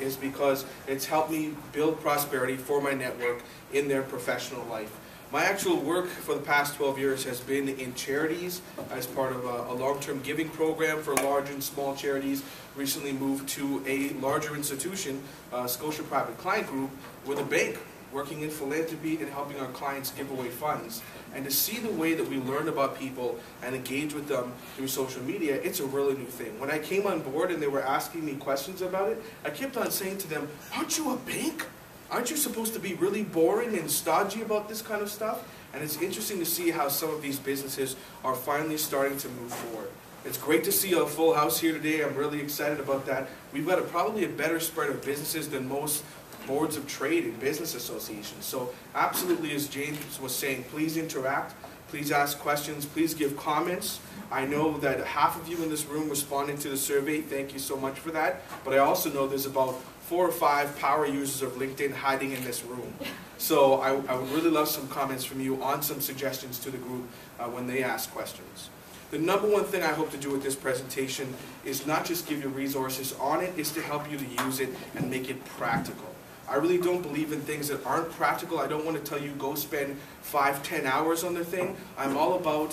is because it's helped me build prosperity for my network in their professional life. My actual work for the past 12 years has been in charities as part of a long-term giving program for large and small charities. Recently moved to a larger institution, Scotia Private Client Group, with a bank, working in philanthropy and helping our clients give away funds. And to see the way that we learn about people and engage with them through social media, it's a really new thing. When I came on board and they were asking me questions about it, I kept on saying to them, aren't you a bank? Aren't you supposed to be really boring and stodgy about this kind of stuff? And it's interesting to see how some of these businesses are finally starting to move forward. It's great to see a full house here today. I'm really excited about that. We've got probably a better spread of businesses than most boards of trade and business associations. So absolutely, as James was saying, please interact, please ask questions, please give comments. I know that half of you in this room responded to the survey. Thank you so much for that. But I also know there's about 4 or 5 power users of LinkedIn hiding in this room. So I would really love some comments from you on some suggestions to the group when they ask questions. The number one thing I hope to do with this presentation is not just give you resources on it, is to help you to use it and make it practical. I really don't believe in things that aren't practical. I don't want to tell you go spend 5-10 hours on the thing. I'm all about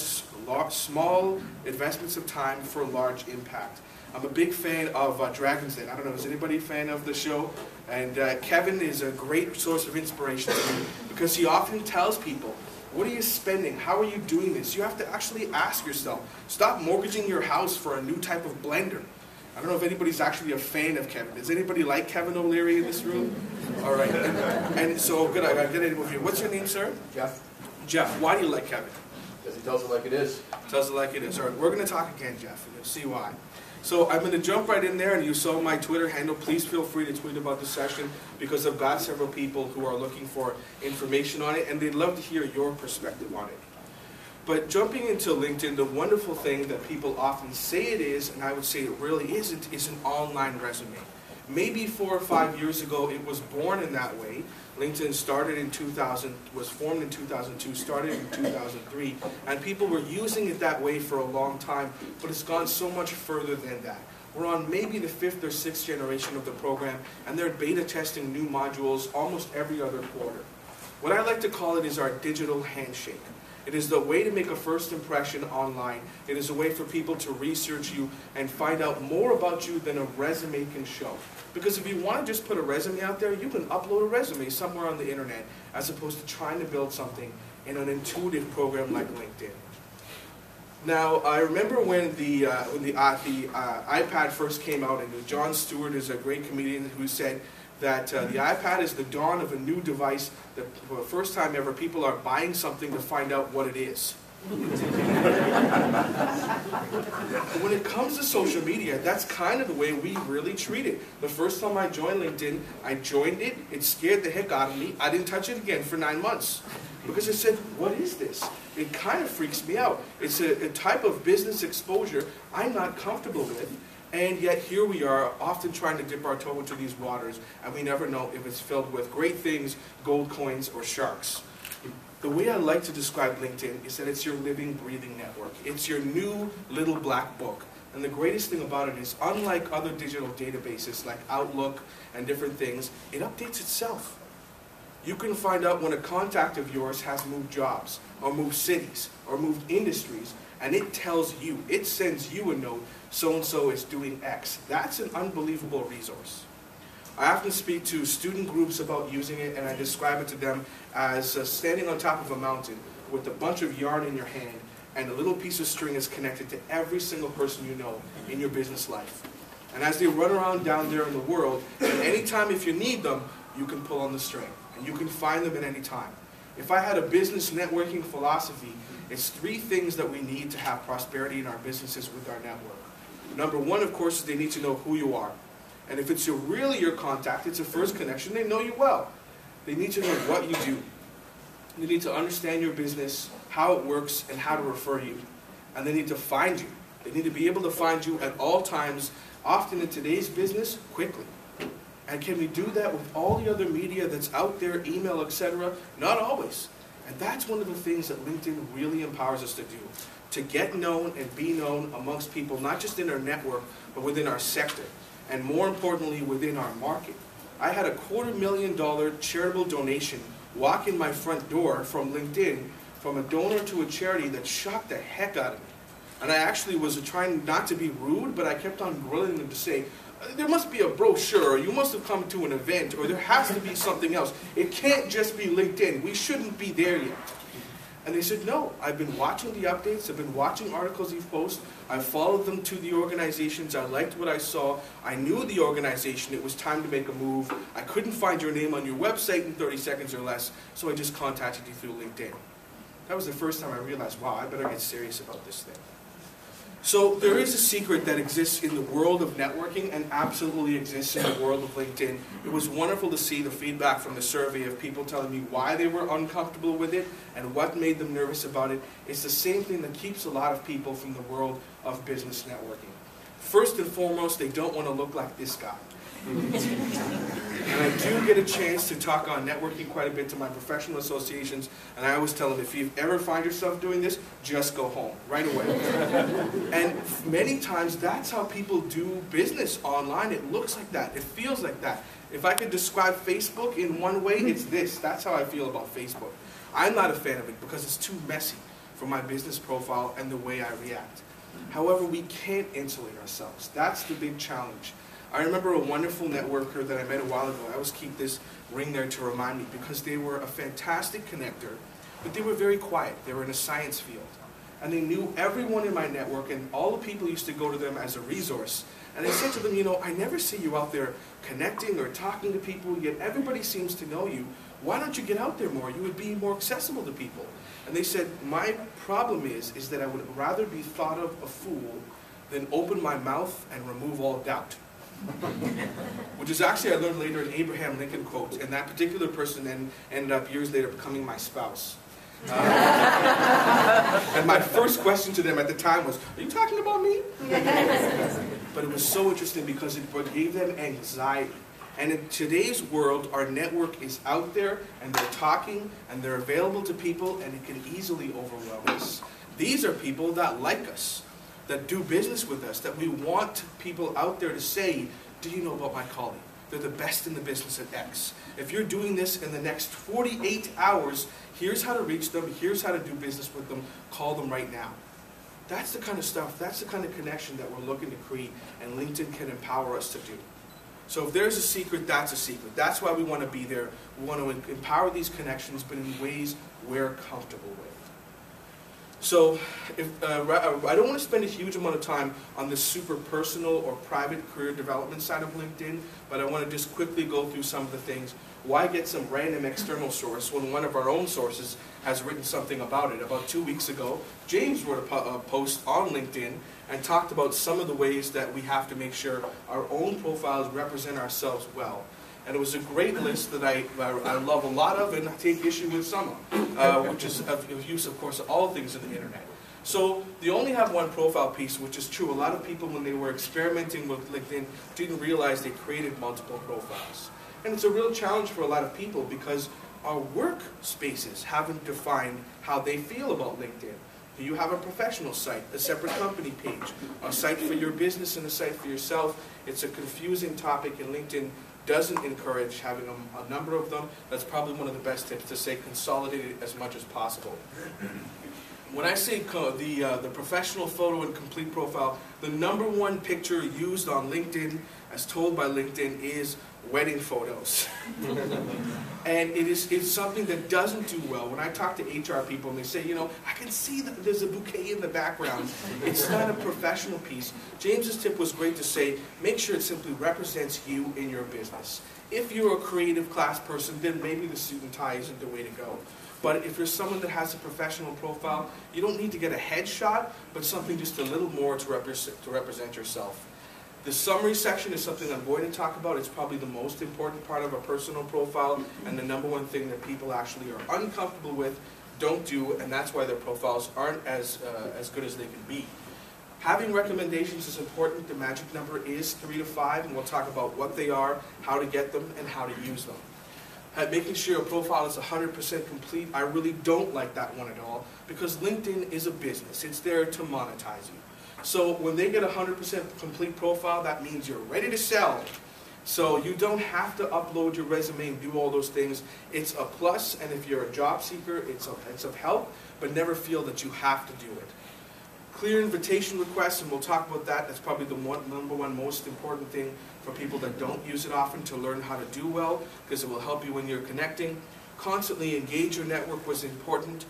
small investments of time for large impact. I'm a big fan of Dragon's Den. I don't know, is anybody a fan of the show? And Kevin is a great source of inspiration to me because he often tells people, what are you spending? How are you doing this? You have to actually ask yourself. Stop mortgaging your house for a new type of blender. I don't know if anybody's actually a fan of Kevin. Does anybody like Kevin O'Leary in this room? All right. And so, good, I got to get in with you. What's your name, sir? Jeff. Jeff. Why do you like Kevin? Because he tells it like it is. Tells it like it is. All right, we're going to talk again, Jeff, and you'll see why. So I'm going to jump right in there, and you saw my Twitter handle. Please feel free to tweet about the session because I've got several people who are looking for information on it, and they'd love to hear your perspective on it. But jumping into LinkedIn, the wonderful thing that people often say it is, and I would say it really isn't, is an online resume. Maybe 4 or 5 years ago it was born in that way. LinkedIn started in 2000, was formed in 2002, started in 2003, and people were using it that way for a long time, but it's gone so much further than that. We're on maybe the 5th or 6th generation of the program, and they're beta testing new modules almost every other quarter. What I like to call it is our digital handshake. It is the way to make a first impression online. It is a way for people to research you and find out more about you than a resume can show. Because if you want to just put a resume out there, you can upload a resume somewhere on the internet as opposed to trying to build something in an intuitive program like LinkedIn. Now, I remember when the iPad first came out, and Jon Stewart is a great comedian who said that the iPad is the dawn of a new device that for the first time ever people are buying something to find out what it is. When it comes to social media, that's kind of the way we really treat it. The first time I joined LinkedIn, I joined it, it scared the heck out of me. I didn't touch it again for 9 months. Because I said, what is this? It kind of freaks me out. It's a type of business exposure I'm not comfortable with. And yet here we are, often trying to dip our toe into these waters, and we never know if it's filled with great things, gold coins, or sharks. The way I like to describe LinkedIn is that it's your living, breathing network. It's your new little black book. And the greatest thing about it is, unlike other digital databases like Outlook and different things, it updates itself. You can find out when a contact of yours has moved jobs, or moved cities, or moved industries, and it tells you, it sends you a note, so-and-so is doing X. That's an unbelievable resource. I often speak to student groups about using it, and I describe it to them as standing on top of a mountain with a bunch of yarn in your hand, and a little piece of string is connected to every single person you know in your business life. And as they run around down there in the world, and anytime if you need them, you can pull on the string, and you can find them at any time. If I had a business networking philosophy, it's 3 things that we need to have prosperity in our businesses with our network. Number 1, of course, is they need to know who you are. And if it's really your contact, it's a first connection, they know you well. They need to know what you do. They need to understand your business, how it works, and how to refer you. And they need to find you. They need to be able to find you at all times, often in today's business, quickly. And can we do that with all the other media that's out there, email, etc.? Not always. And that's one of the things that LinkedIn really empowers us to do. To get known and be known amongst people, not just in our network, but within our sector. and more importantly, within our market. I had a $250,000 charitable donation walk in my front door from LinkedIn from a donor to a charity that shocked the heck out of me. And I actually was trying not to be rude, but I kept on grilling them to say, there must be a brochure, or you must have come to an event, or there has to be something else. It can't just be LinkedIn. We shouldn't be there yet. And they said, no, I've been watching the updates, I've been watching articles you post, I followed them to the organizations, I liked what I saw, I knew the organization, it was time to make a move, I couldn't find your name on your website in 30 seconds or less, so I just contacted you through LinkedIn. That was the first time I realized, wow, I better get serious about this thing. So there is a secret that exists in the world of networking and absolutely exists in the world of LinkedIn. It was wonderful to see the feedback from the survey of people telling me why they were uncomfortable with it and what made them nervous about it. It's the same thing that keeps a lot of people from the world of business networking. First and foremost, they don't want to look like this guy. And I do get a chance to talk on networking quite a bit to my professional associations, and I always tell them, if you ever find yourself doing this, just go home right away. And many times that's how people do business online. It looks like that. It feels like that. If I could describe Facebook in one way, it's this. That's how I feel about Facebook. I'm not a fan of it because it's too messy for my business profile and the way I react. However, we can't insulate ourselves. That's the big challenge. I remember a wonderful networker that I met a while ago. I always keep this ring there to remind me because they were a fantastic connector, but they were very quiet. They were in a science field. And they knew everyone in my network, and all the people used to go to them as a resource. And I said to them, you know, I never see you out there connecting or talking to people, yet everybody seems to know you. Why don't you get out there more? You would be more accessible to people. And they said, my problem is that I would rather be thought of a fool than open my mouth and remove all doubt. Which is actually, I learned later, an Abraham Lincoln quote, and that particular person then ended up years later becoming my spouse. And my first question to them at the time was, are you talking about me? But it was so interesting because it gave them anxiety. And in today's world, our network is out there, and they're talking, and they're available to people, and it can easily overwhelm us. These are people that like us, that do business with us, that we want people out there to say, do you know about my colleague? They're the best in the business at X. If you're doing this in the next 48 hours, here's how to reach them, here's how to do business with them, call them right now. That's the kind of stuff, that's the kind of connection that we're looking to create, and LinkedIn can empower us to do. So if there's a secret, that's a secret. That's why we want to be there. We want to empower these connections, but in ways we're comfortable with. So I don't want to spend a huge amount of time on the super personal or private career development side of LinkedIn, but I want to just quickly go through some of the things. Why get some random external source when one of our own sources has written something about it? About 2 weeks ago, James wrote a post on LinkedIn and talked about some of the ways that we have to make sure our own profiles represent ourselves well. And it was a great list that I love a lot of and I take issue with some of, which is of use, of course, of all things in the internet. So they only have one profile piece, which is true. A lot of people, when they were experimenting with LinkedIn, didn't realize they created multiple profiles. And it's a real challenge for a lot of people because our work spaces haven't defined how they feel about LinkedIn. Do you have a professional site, a separate company page, a site for your business and a site for yourself? It's a confusing topic, and LinkedIn doesn't encourage having a number of them. That's probably one of the best tips, to say consolidate it as much as possible. When I say the professional photo and complete profile, the #1 picture used on LinkedIn, as told by LinkedIn, is wedding photos. And it's something that doesn't do well. When I talk to HR people and they say, you know, I can see that there's a bouquet in the background. It's not a professional piece. James's tip was great to say, make sure it simply represents you in your business. If you're a creative class person, then maybe the suit and tie isn't the way to go. But if you're someone that has a professional profile, you don't need to get a headshot, but something just a little more to represent yourself. The summary section is something I'm going to talk about. It's probably the most important part of a personal profile and the #1 thing that people actually are uncomfortable with, don't do, and that's why their profiles aren't as good as they can be. Having recommendations is important. The magic number is 3 to 5, and we'll talk about what they are, how to get them, and how to use them. Making sure your profile is 100% complete, I really don't like that one at all, because LinkedIn is a business. It's there to monetize you. So when they get a 100% complete profile, that means you're ready to sell. So you don't have to upload your resume and do all those things. It's a plus, and if you're a job seeker, it's of help, but never feel that you have to do it. Clear invitation requests, and we'll talk about that. That's probably the number one most important thing for people that don't use it often, to learn how to do well, because it will help you when you're connecting. Constantly engage your network was important.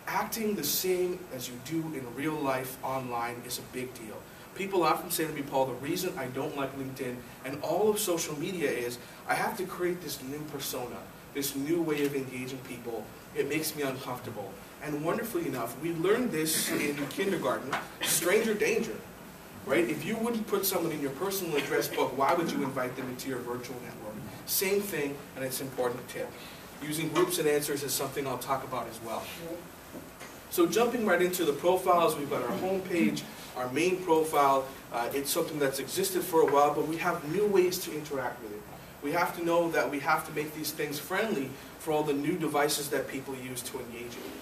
Acting the same as you do in real life online is a big deal. People often say to me, Paul, the reason I don't like LinkedIn and all of social media is I have to create this new persona, this new way of engaging people. It makes me uncomfortable. And wonderfully enough, we learned this in kindergarten, stranger danger, right? If you wouldn't put someone in your personal address book, why would you invite them into your virtual network? Same thing, and it's an important tip. Using groups and answers is something I'll talk about as well. So jumping right into the profiles, we've got our home page, our main profile. It's something that's existed for a while, but we have new ways to interact with it. We have to know that we have to make these things friendly for all the new devices that people use to engage in.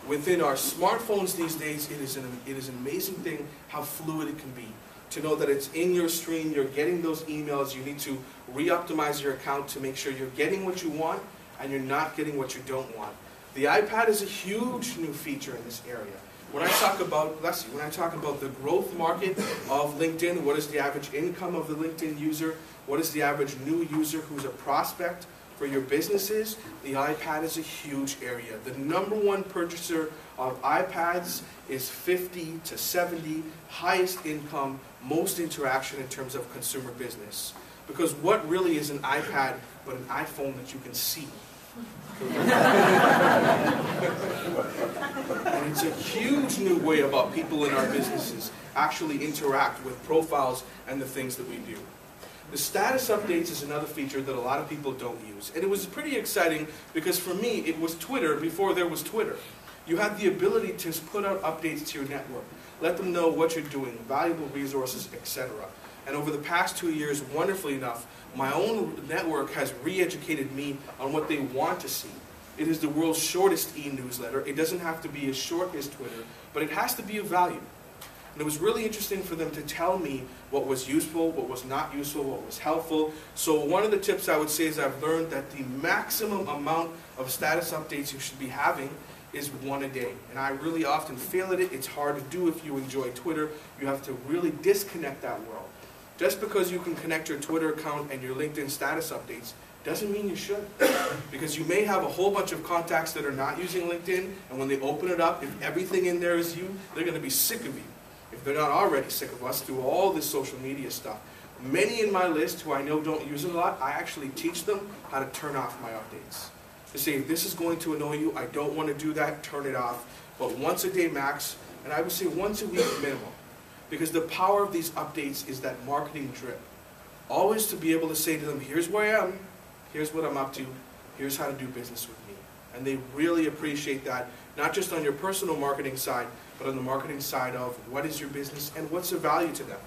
Within our smartphones these days, it is an amazing thing how fluid it can be. To know that it's in your stream, you're getting those emails, you need to re-optimize your account to make sure you're getting what you want and you're not getting what you don't want. The iPad is a huge new feature in this area. When I talk about, the growth market of LinkedIn, what is the average income of the LinkedIn user, what is the average new user who's a prospect for your businesses, the iPad is a huge area. The number one purchaser of iPads is 50 to 70, highest income, most interaction in terms of consumer business. Because what really is an iPad but an iPhone that you can see? And it's a huge new way about people in our businesses actually interact with profiles and the things that we do. The status updates is another feature that a lot of people don't use. And it was pretty exciting because for me, it was Twitter before there was Twitter. You had the ability to put out updates to your network, let them know what you're doing, valuable resources, etc. And over the past 2 years, wonderfully enough, my own network has re-educated me on what they want to see. It is the world's shortest e-newsletter. It doesn't have to be as short as Twitter, but it has to be of value. And it was really interesting for them to tell me what was useful, what was not useful, what was helpful. So one of the tips I would say is I've learned that the maximum amount of status updates you should be having is 1 a day. And I really often fail at it. It's hard to do if you enjoy Twitter. You have to really disconnect that world. Just because you can connect your Twitter account and your LinkedIn status updates doesn't mean you should. Because you may have a whole bunch of contacts that are not using LinkedIn, and when they open it up, if everything in there is you, they're going to be sick of you. If they're not already sick of us through all this social media stuff. Many in my list who I know don't use it a lot, I actually teach them how to turn off my updates. To say, if this is going to annoy you, I don't want to do that, turn it off. But once a day max, and I would say once a week minimum. Because the power of these updates is that marketing drip. Always to be able to say to them, here's where I am, here's what I'm up to, here's how to do business with me. And they really appreciate that, not just on your personal marketing side, but on the marketing side of what is your business and what's the value to them.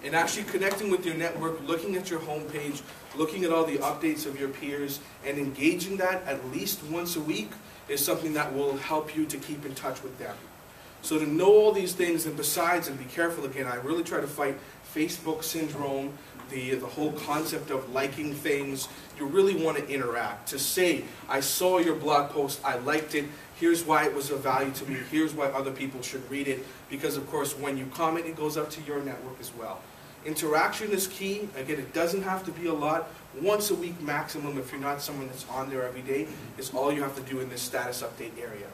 And actually connecting with your network, looking at your homepage, looking at all the updates of your peers, and engaging that at least once a week is something that will help you to keep in touch with them. So to know all these things, and besides, and be careful again, I really try to fight Facebook syndrome, the whole concept of liking things. You really want to interact. To say, I saw your blog post, I liked it, here's why it was of value to me, here's why other people should read it, because of course when you comment, it goes up to your network as well. Interaction is key. Again, it doesn't have to be a lot. Once a week maximum, if you're not someone that's on there every day, is all you have to do in this status update area.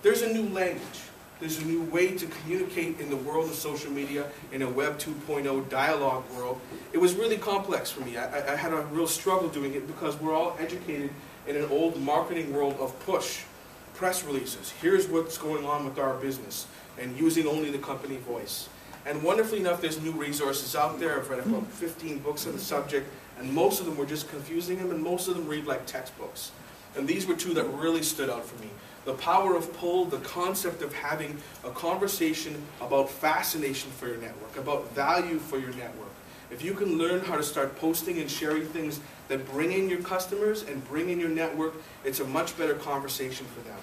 There's a new language. There's a new way to communicate in the world of social media, in a Web 2.0 dialogue world. It was really complex for me. I had a real struggle doing it because we're all educated in an old marketing world of push, press releases. Here's what's going on with our business, and using only the company voice. And wonderfully enough, there's new resources out there. I've read about 15 books on the subject, and most of them were just confusing them, and most of them read like textbooks. And these were two that really stood out for me. The power of pull, the concept of having a conversation about fascination for your network, about value for your network. If you can learn how to start posting and sharing things that bring in your customers and bring in your network, it's a much better conversation for them.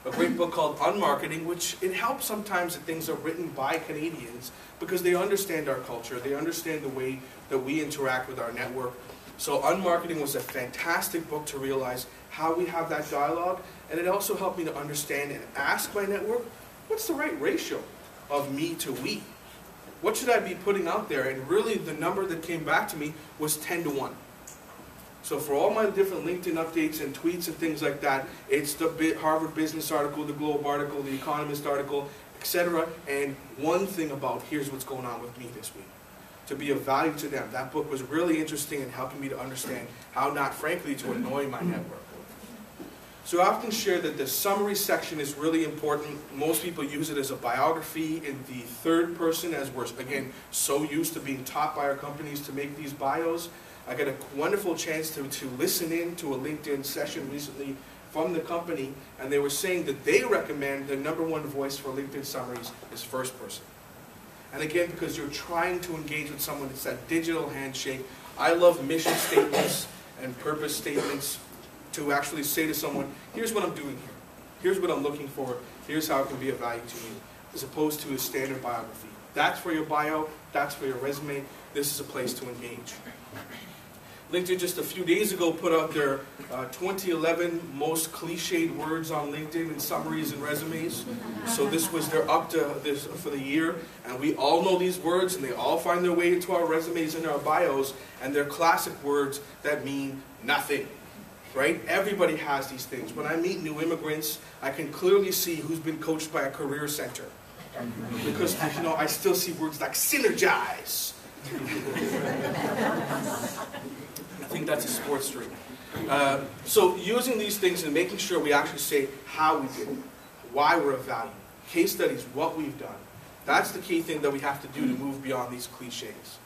a great book called Unmarketing, which it helps sometimes that things are written by Canadians because they understand our culture, they understand the way that we interact with our network. So Unmarketing was a fantastic book to realize how we have that dialogue, and it also helped me to understand and ask my network, what's the right ratio of me to we? What should I be putting out there? And really the number that came back to me was 10-1. So for all my different LinkedIn updates and tweets and things like that, it's the Harvard Business article, the Globe article, the Economist article, etc. And one thing about here's what's going on with me this week. To be of value to them. That book was really interesting in helping me to understand how not, frankly, to annoy my network. So I often share that the summary section is really important. Most people use it as a biography in the third person, as we're, again, so used to being taught by our companies to make these bios. I got a wonderful chance to listen in to a LinkedIn session recently from the company, and they were saying that they recommend the #1 voice for LinkedIn summaries is first person. And again, because you're trying to engage with someone, it's that digital handshake. I love mission statements and purpose statements to actually say to someone, here's what I'm doing here. Here's what I'm looking for. Here's how it can be of value to you, as opposed to a standard biography. That's for your bio. That's for your resume. This is a place to engage. LinkedIn just a few days ago put out their 2011 most cliched words on LinkedIn in summaries and resumes. So this was their up to this for the year, and we all know these words, and they all find their way into our resumes and our bios, and they're classic words that mean nothing, right? Everybody has these things. When I meet new immigrants, I can clearly see who's been coached by a career center, because I still see words like synergize. I think that's a sports drink. So using these things and making sure we actually say how we did it, why we're of value, case studies, what we've done. That's the key thing that we have to do to move beyond these cliches.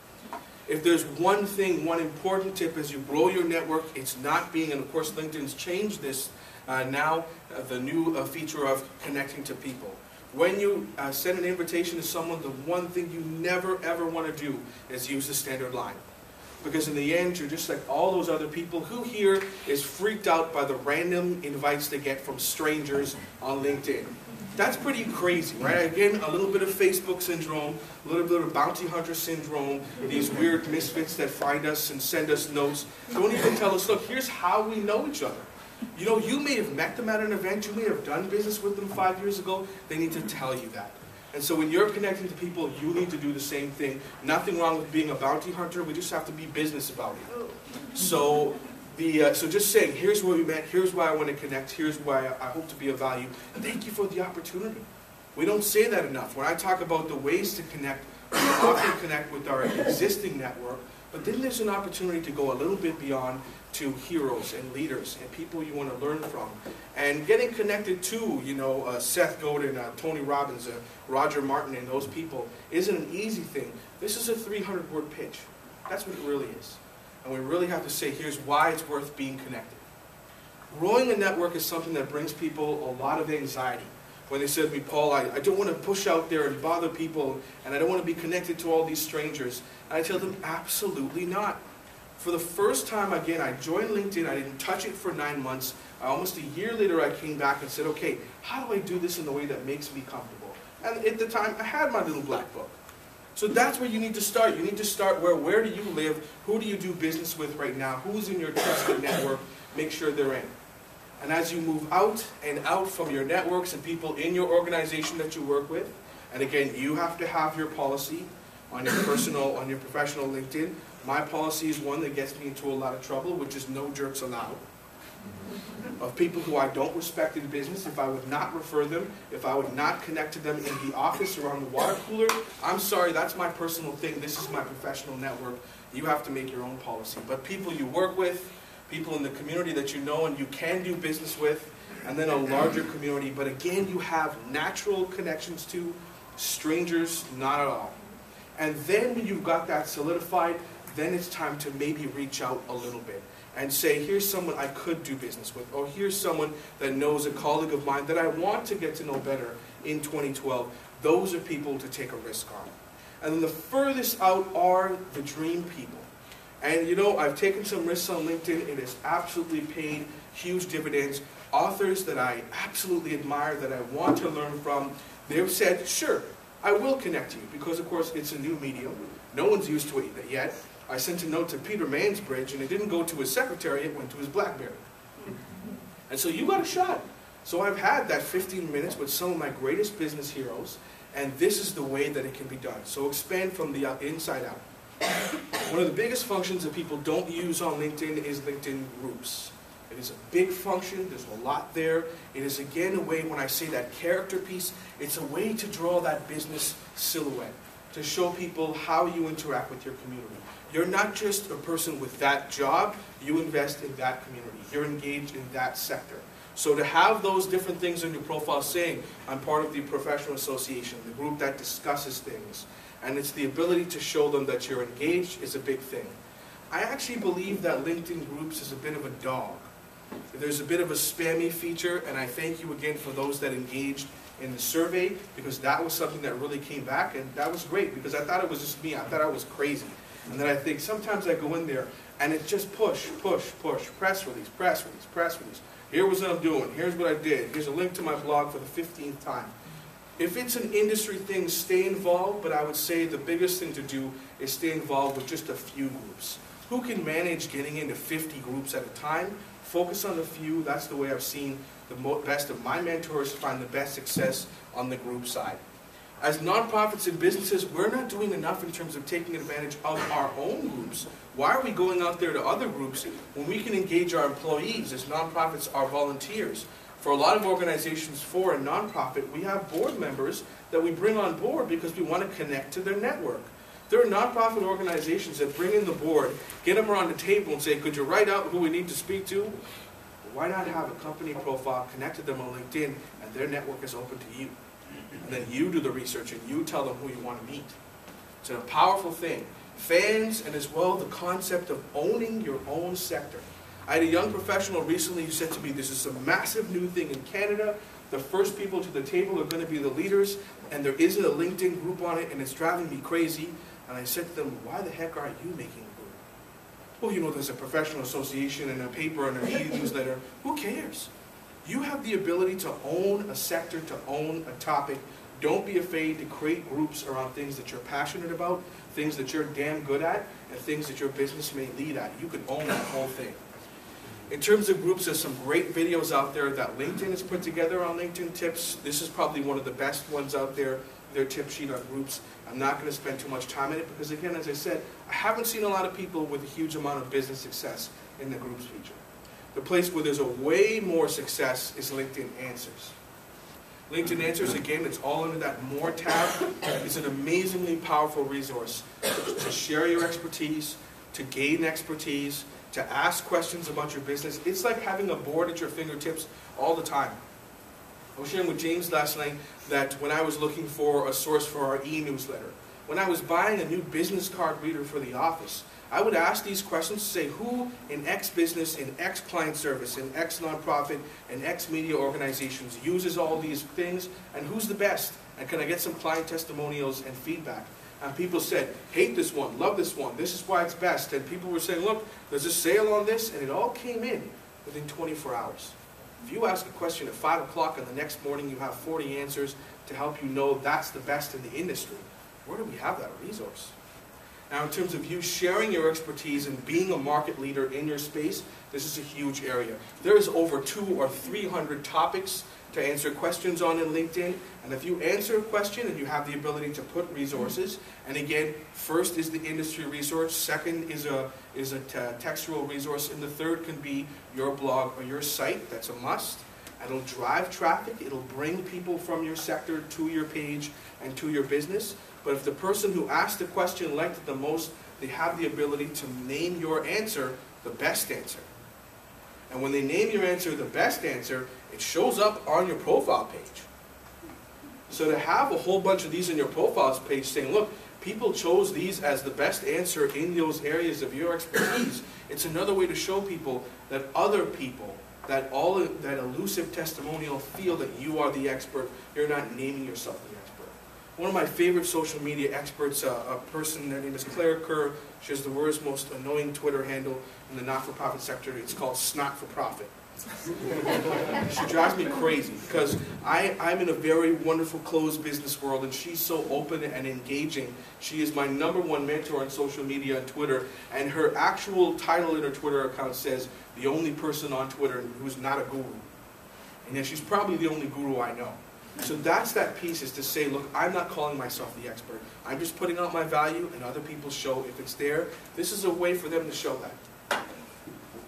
If there's one thing, one important tip as you grow your network, it's not being, and of course LinkedIn's changed this now, the new feature of connecting to people. When you send an invitation to someone, the one thing you never ever want to do is use the standard line. Because in the end, you're just like all those other people. Who here is freaked out by the random invites they get from strangers on LinkedIn? That's pretty crazy, right? Again, a little bit of Facebook syndrome, a little bit of bounty hunter syndrome, these weird misfits that find us and send us notes. Don't even tell us, look, here's how we know each other. You know, you may have met them at an event, you may have done business with them 5 years ago. They need to tell you that. And so when you're connecting to people, you need to do the same thing. Nothing wrong with being a bounty hunter. We just have to be business about it. So, so just saying, here's where we met. Here's why I want to connect. Here's why I hope to be of value. Thank you for the opportunity. We don't say that enough. When I talk about the ways to connect, we often connect with our existing network. But then there's an opportunity to go a little bit beyond to heroes and leaders and people you want to learn from. And getting connected to, Seth Godin, Tony Robbins, Roger Martin, and those people isn't an easy thing. This is a 300-word pitch. That's what it really is. And we really have to say, here's why it's worth being connected. Growing a network is something that brings people a lot of anxiety. When they said to me, Paul, I don't want to push out there and bother people, and I don't want to be connected to all these strangers. And I tell them, absolutely not. For the first time, again, I joined LinkedIn. I didn't touch it for 9 months. Almost a year later, I came back and said, okay, how do I do this in a way that makes me comfortable? And at the time, I had my little black book. So that's where you need to start. You need to start where do you live? Who do you do business with right now? Who's in your trusted network? Make sure they're in. And as you move out and out from your networks and people in your organization that you work with, and again, you have to have your policy on your personal, on your professional LinkedIn. My policy is one that gets me into a lot of trouble, which is no jerks allowed. Of people who I don't respect in business, if I would not refer them, if I would not connect to them in the office or on the water cooler, I'm sorry, that's my personal thing. This is my professional network. You have to make your own policy. But people you work with, people in the community that you know and you can do business with, and then a larger community. But again, you have natural connections to strangers, not at all. And then when you've got that solidified, then it's time to maybe reach out a little bit and say, here's someone I could do business with, or here's someone that knows a colleague of mine that I want to get to know better in 2012. Those are people to take a risk on. And then the furthest out are the dream people. And you know, I've taken some risks on LinkedIn. It has absolutely paid huge dividends. Authors that I absolutely admire, that I want to learn from, they've said, sure, I will connect you, because of course it's a new medium. No one's used to it yet. I sent a note to Peter Mansbridge, and it didn't go to his secretary, it went to his BlackBerry. And so you got a shot. So I've had that 15 minutes with some of my greatest business heroes, and this is the way that it can be done. So expand from the inside out. One of the biggest functions that people don't use on LinkedIn is LinkedIn groups. It is a big function, there's a lot there. It is again a way, when I say that character piece, it's a way to draw that business silhouette, to show people how you interact with your community. You're not just a person with that job, you invest in that community. You're engaged in that sector. So to have those different things in your profile saying, I'm part of the professional association, the group that discusses things, and it's the ability to show them that you're engaged is a big thing. I actually believe that LinkedIn groups is a bit of a dog. There's a bit of a spammy feature, and I thank you again for those that engaged in the survey, because that was something that really came back, and that was great, because I thought it was just me. I thought I was crazy. And then I think sometimes I go in there, and it just push, press release, press release, press release. Here was what I'm doing. Here's what I did. Here's a link to my blog for the 15th time. If it's an industry thing, stay involved, but I would say the biggest thing to do is stay involved with just a few groups. Who can manage getting into 50 groups at a time? Focus on a few. That's the way I've seen the best of my mentors find the best success on the group side. As nonprofits and businesses, we're not doing enough in terms of taking advantage of our own groups. Why are we going out there to other groups when we can engage our employees as nonprofits, our volunteers? For a lot of organizations, for a nonprofit, we have board members that we bring on board because we want to connect to their network. There are nonprofit organizations that bring in the board, get them around the table and say, could you write out who we need to speak to? Why not have a company profile, connect to them on LinkedIn, and their network is open to you? And then you do the research and you tell them who you want to meet. It's a powerful thing. Fans, and as well the concept of owning your own sector. I had a young professional recently who said to me, this is a massive new thing in Canada. The first people to the table are going to be the leaders, and there isn't a LinkedIn group on it, and it's driving me crazy. And I said to them, why the heck aren't you making a group? Well, you know, there's a professional association and a paper and a newsletter. Who cares? You have the ability to own a sector, to own a topic. Don't be afraid to create groups around things that you're passionate about, things that you're damn good at, and things that your business may lead at. You can own that whole thing. In terms of groups, there's some great videos out there that LinkedIn has put together on LinkedIn Tips. This is probably one of the best ones out there, their tip sheet on groups. I'm not going to spend too much time in it because, again, as I said, I haven't seen a lot of people with a huge amount of business success in the groups feature. The place where there's a way more success is LinkedIn Answers. LinkedIn Answers, again, it's all under that More tab. It's an amazingly powerful resource to share your expertise, to gain expertise, to ask questions about your business. It's like having a board at your fingertips all the time. I was sharing with James last night that when I was looking for a source for our e-newsletter, when I was buying a new business card reader for the office, I would ask these questions to say who in X business, in X client service, in X nonprofit, in X media organizations uses all these things, and who's the best? And can I get some client testimonials and feedback? And people said, hate this one, love this one, this is why it's best. And people were saying, look, there's a sale on this, and it all came in within 24 hours. If you ask a question at 5 o'clock and the next morning you have 40 answers to help you know that's the best in the industry, where do we have that resource? Now, in terms of you sharing your expertise and being a market leader in your space, this is a huge area. There is over 200 or 300 topics to answer questions on in LinkedIn. And if you answer a question and you have the ability to put resources, and again, first is the industry resource, second is a textual resource, and the third can be your blog or your site. That's a must. It'll drive traffic. It'll bring people from your sector to your page and to your business. But if the person who asked the question liked it the most, they have the ability to name your answer the best answer. And when they name your answer the best answer, it shows up on your profile page. So to have a whole bunch of these in your profiles page saying, look, people chose these as the best answer in those areas of your expertise, it's another way to show people that other people, that elusive testimonial feel that you are the expert. You're not naming yourself the expert. One of my favorite social media experts, a person, her name is Claire Kerr. She has the world's most annoying Twitter handle in the not-for-profit sector. It's called Snot for Profit. She drives me crazy because I'm in a very wonderful closed business world, and she's so open and engaging. She is my #1 mentor on social media and Twitter, and her actual title in her Twitter account says, "The only person on Twitter who's not a guru." And yet she's probably the only guru I know. So that's that piece, is to say, look, I'm not calling myself the expert. I'm just putting out my value, and other people show if it's there. This is a way for them to show that.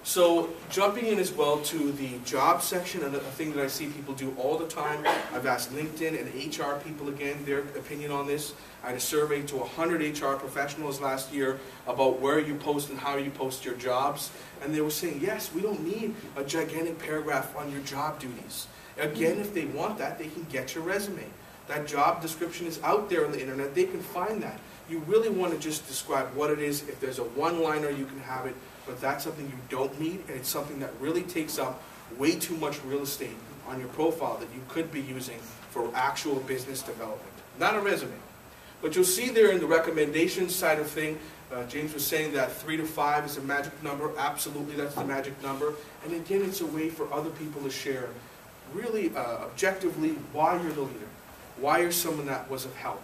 So jumping in as well to the job section, and a thing that I see people do all the time, I've asked LinkedIn and HR people again their opinion on this. I had a survey to 100 HR professionals last year about where you post and how you post your jobs, and they were saying, yes, we don't need a gigantic paragraph on your job duties. Again, if they want that, they can get your resume. That job description is out there on the internet. They can find that. You really want to just describe what it is. If there's a one-liner, you can have it. But that's something you don't need, and it's something that really takes up way too much real estate on your profile that you could be using for actual business development, not a resume. But you'll see there in the recommendations side of thing, James was saying that 3 to 5 is a magic number. Absolutely, that's the magic number. And again, it's a way for other people to share really objectively why you're the leader, why you're someone that was of help.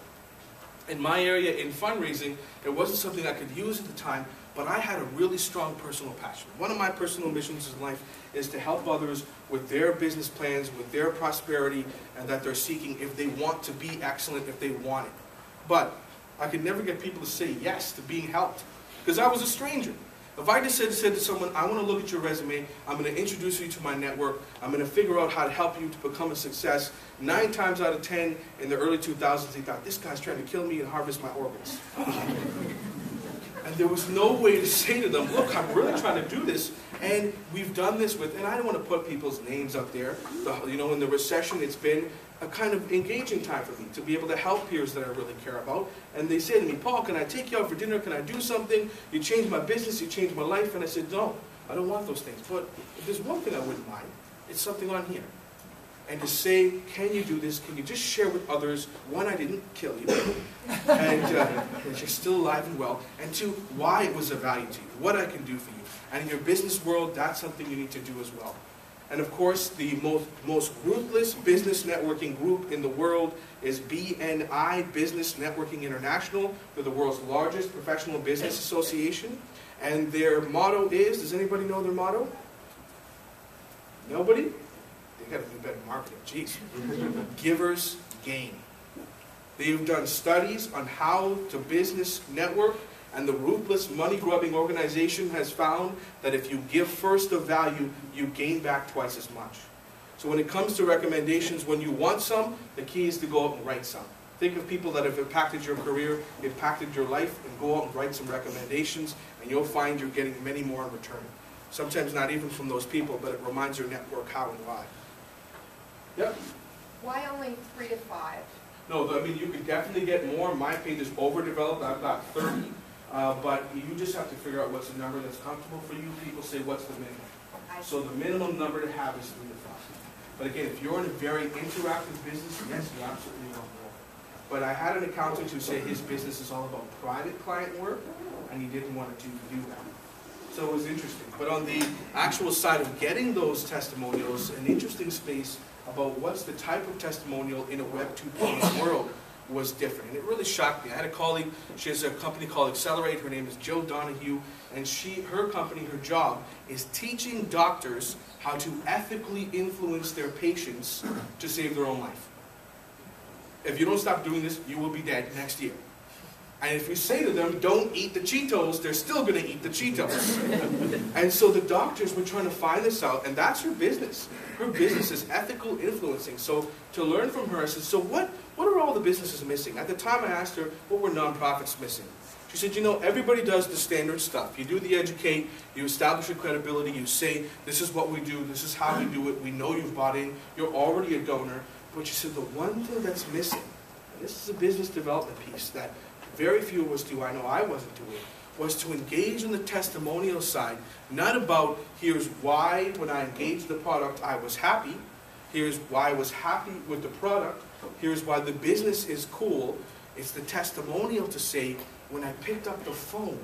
In my area, in fundraising, it wasn't something I could use at the time, but I had a really strong personal passion. One of my personal missions in life is to help others with their business plans, with their prosperity, and that they're seeking if they want to be excellent, if they want it. But I could never get people to say yes to being helped, because I was a stranger. If I just said to someone, I want to look at your resume, I'm going to introduce you to my network, I'm going to figure out how to help you to become a success, 9 times out of 10 in the early 2000s, they thought, this guy's trying to kill me and harvest my organs. And there was no way to say to them, look, I'm really trying to do this, and we've done this with, and I don't want to put people's names up there. You know, in the recession, it's been a kind of engaging time for me to be able to help peers that I really care about. And they say to me, Paul, can I take you out for dinner? Can I do something? You changed my business, you changed my life. And I said, no, I don't want those things. But if there's one thing I wouldn't mind, it's something on here. And to say, can you do this? Can you just share with others, one, I didn't kill you, and that you're still alive and well, and two, why it was of value to you, what I can do for you. And in your business world, that's something you need to do as well. And of course, the most ruthless business networking group in the world is BNI, Business Networking International. They're the world's largest professional business association. And their motto is, does anybody know their motto? Nobody? They got to do better marketing, jeez. Givers gain. They've done studies on how to business network, and the ruthless money-grubbing organization has found that if you give first of value, you gain back twice as much. So when it comes to recommendations, when you want some, the key is to go out and write some. Think of people that have impacted your career, impacted your life, and go out and write some recommendations, and you'll find you're getting many more in return. Sometimes not even from those people, but it reminds your network how and why. Yep? Why only 3 to 5? No, I mean, you could definitely get more. My page is overdeveloped. I've got 30. But you just have to figure out what's the number that's comfortable for you. People say, what's the minimum? So the minimum number to have is 3 to 5. But again, if you're in a very interactive business, yes, you absolutely want more. But I had an accountant who said his business is all about private client work, and he didn't want to do that. So it was interesting. But on the actual side of getting those testimonials, an interesting space about what's the type of testimonial in a Web 2.0 world was different. And it really shocked me. I had a colleague, she has a company called Accelerate, her name is Jill Donahue, and her company, her job, is teaching doctors how to ethically influence their patients to save their own life. If you don't stop doing this, you will be dead next year. And if you say to them, don't eat the Cheetos, they're still going to eat the Cheetos. And so the doctors were trying to find this out, and that's her business. Her business is ethical influencing. So to learn from her, I said, so what are all the businesses missing? At the time I asked her, what were nonprofits missing? She said, you know, everybody does the standard stuff. You do the educate, you establish your credibility, you say, this is what we do, this is how we do it, we know you've bought in, you're already a donor. But she said, the one thing that's missing, and this is a business development piece that very few of us do, I know I wasn't doing, was to engage in the testimonial side, not about here's why when I engaged the product I was happy, Here's why I was happy with the product. Here's why the business is cool. It's the testimonial to say, when I picked up the phone,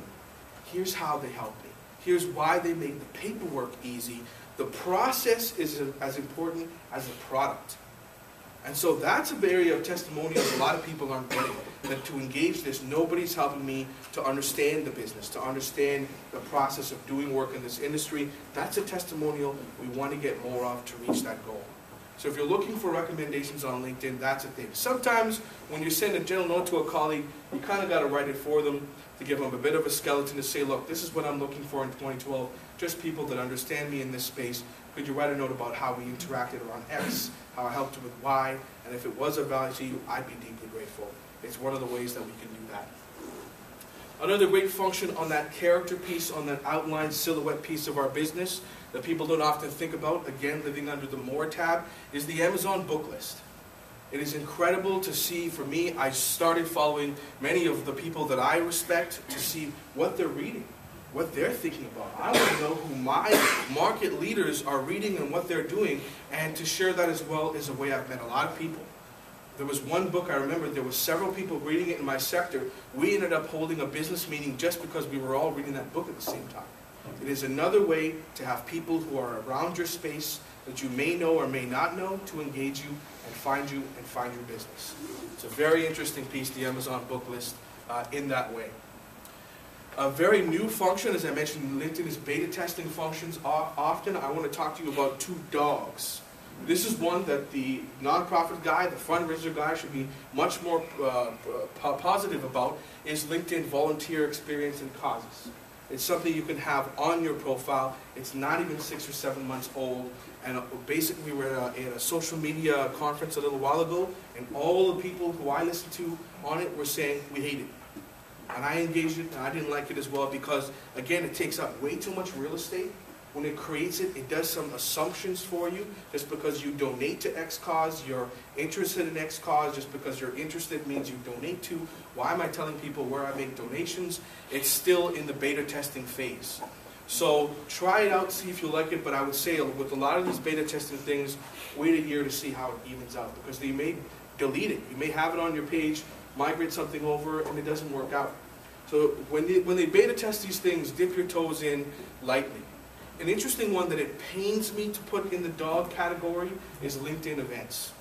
here's how they helped me. Here's why they made the paperwork easy. The process is as important as the product. And so that's an area of testimonials a lot of people aren't getting. That to engage this, nobody's helping me to understand the business, to understand the process of doing work in this industry. That's a testimonial we want to get more of to reach that goal. So if you're looking for recommendations on LinkedIn, that's a thing. Sometimes when you send a general note to a colleague, you kind of got to write it for them to give them a bit of a skeleton to say, look, this is what I'm looking for in 2012. Just people that understand me in this space. Could you write a note about how we interacted around X, how I helped you with Y, and if it was of value to you, I'd be deeply grateful. It's one of the ways that we can do that. Another great function on that character piece, on that outline silhouette piece of our business that people don't often think about, again, living under the More tab, is the Amazon book list. It is incredible to see, for me, I started following many of the people that I respect to see what they're reading, what they're thinking about. I want to know who my market leaders are reading and what they're doing, and to share that as well is a way I've met a lot of people. There was one book I remember, there were several people reading it in my sector. We ended up holding a business meeting just because we were all reading that book at the same time. It is another way to have people who are around your space that you may know or may not know to engage you and find your business. It's a very interesting piece, the Amazon book list, in that way. A very new function, as I mentioned, LinkedIn is beta testing functions often. I want to talk to you about two dogs. This is one that the nonprofit guy, the fundraiser guy, should be much more positive about, is LinkedIn volunteer experience and causes. It's something you can have on your profile. It's not even 6 or 7 months old. And basically, we were at a social media conference a little while ago, and all the people who I listened to on it were saying, we hate it. And I engaged it, and I didn't like it as well because, again, it takes up way too much real estate. When it creates it, it does some assumptions for you. Just because you donate to X cause, you're interested in X cause. Just because you're interested means you donate to. Why am I telling people where I make donations? It's still in the beta testing phase. So try it out, see if you like it, but I would say with a lot of these beta testing things, wait a year to see how it evens out, because they may delete it. You may have it on your page, migrate something over, and it doesn't work out. So when they beta test these things, dip your toes in lightly. An interesting one that it pains me to put in the dog category is LinkedIn events.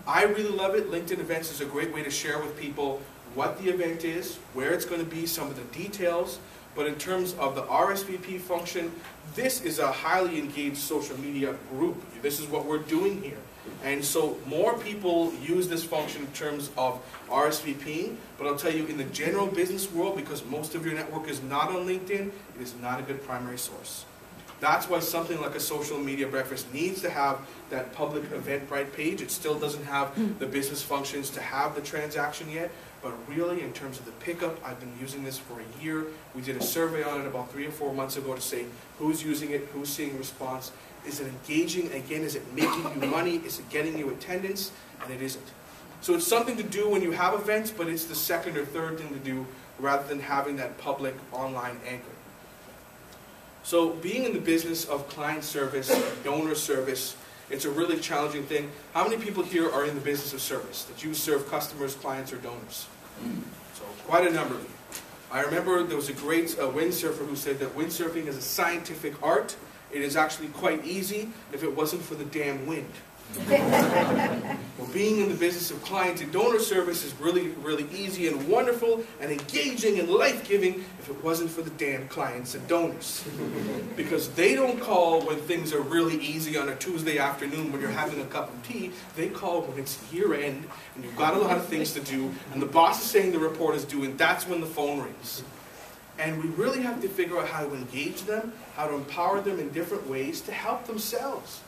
I really love it. LinkedIn events is a great way to share with people what the event is, where it's going to be, some of the details. But in terms of the RSVP function, this is a highly engaged social media group. This is what we're doing here. And so more people use this function in terms of RSVPing, but I'll tell you in the general business world, because most of your network is not on LinkedIn, it is not a good primary source. That's why something like a social media breakfast needs to have that public Eventbrite page. It still doesn't have the business functions to have the transaction yet, but really in terms of the pickup, I've been using this for a year. We did a survey on it about 3 or 4 months ago to say who's using it, who's seeing response. Is it engaging? Again, is it making you money? Is it getting you attendance? And it isn't. So it's something to do when you have events, but it's the second or third thing to do rather than having that public online anchor. So being in the business of client service, donor service, it's a really challenging thing. How many people here are in the business of service, that you serve customers, clients, or donors? So quite a number of you. I remember there was a great windsurfer who said that windsurfing is a scientific art. It is actually quite easy if it wasn't for the damn wind. Well, being in the business of client and donor service is really, really easy and wonderful and engaging and life-giving if it wasn't for the damn clients and donors. Because they don't call when things are really easy on a Tuesday afternoon when you're having a cup of tea. They call when it's year-end and you've got a lot of things to do and the boss is saying the report is due, and that's when the phone rings. And we really have to figure out how to engage them, how to empower them in different ways to help themselves,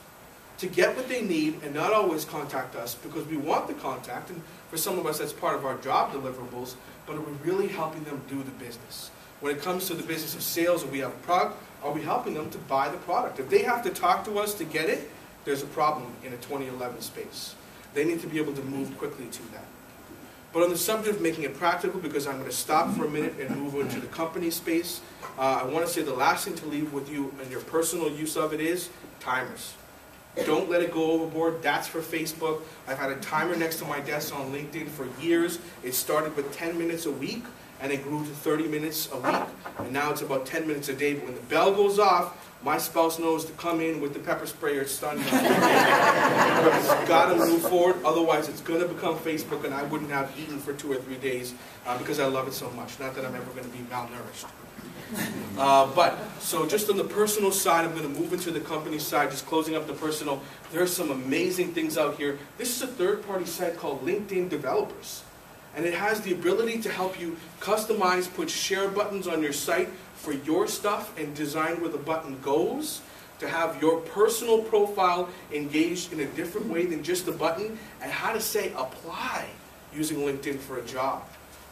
to get what they need and not always contact us because we want the contact, and for some of us that's part of our job deliverables, but are we really helping them do the business? When it comes to the business of sales and we have a product, are we helping them to buy the product? If they have to talk to us to get it, there's a problem in a 2011 space. They need to be able to move quickly to that. But on the subject of making it practical, because I'm going to stop for a minute and move into the company space, I want to say the last thing to leave with you and your personal use of it is timers. Don't let it go overboard. That's for Facebook. I've had a timer next to my desk on LinkedIn for years. It started with 10 minutes a week, and it grew to 30 minutes a week, and now it's about 10 minutes a day. But when the bell goes off, my spouse knows to come in with the pepper spray or stun gun. It's got to move forward, otherwise it's going to become Facebook, and I wouldn't have eaten for 2 or 3 days because I love it so much. Not that I'm ever going to be malnourished. So just on the personal side, I'm going to move into the company side, just closing up the personal. There's some amazing things out here. This is a third-party site called LinkedIn Developers. And it has the ability to help you customize, put share buttons on your site for your stuff and design where the button goes, to have your personal profile engaged in a different way than just the button, and how to say apply using LinkedIn for a job.